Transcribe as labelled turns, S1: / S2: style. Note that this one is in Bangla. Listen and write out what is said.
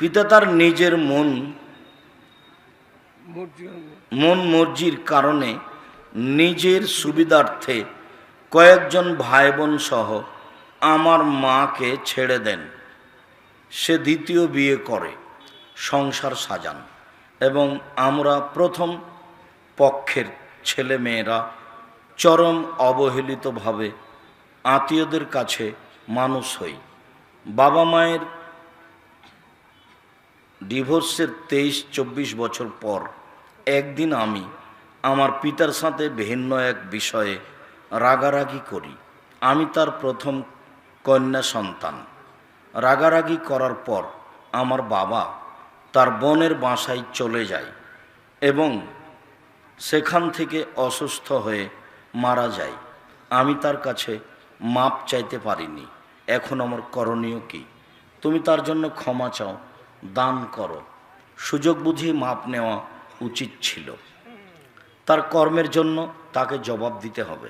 S1: পিতা তার নিজের মন মর্জির কারণে নিজের সুবিধার্থে কয়েকজন ভাই বোন সহ আমার মাকে ছেড়ে দেন। সে দ্বিতীয় বিয়ে করে সংসার সাজান এবং আমরা প্রথম পক্ষের ছেলে মেয়েরা চরম অবহেলিতভাবে আত্মীয়দের কাছে মানুষ হই। বাবা মায়ের ডিভোর্সের 23-24 বছর পর একদিন আমি আমার পিতার সাথে ভিন্ন এক বিষয়ে রাগারাগি করি। আমি তার প্রথম কন্যা সন্তান। রাগারাগি করার পর আমার বাবা তার বোনের বাসায় চলে যায় এবং সেখান থেকে অসুস্থ হয়ে মারা যায়। আমি তার কাছে মাপ চাইতে পারিনি। এখন আমার করণীয় কি? তুমি তার জন্য ক্ষমা চাও, দান করো। সুযোগ বুঝিয়ে মাপ নেওয়া উচিত ছিল। তার কর্মের জন্য তাকে জবাব দিতে হবে।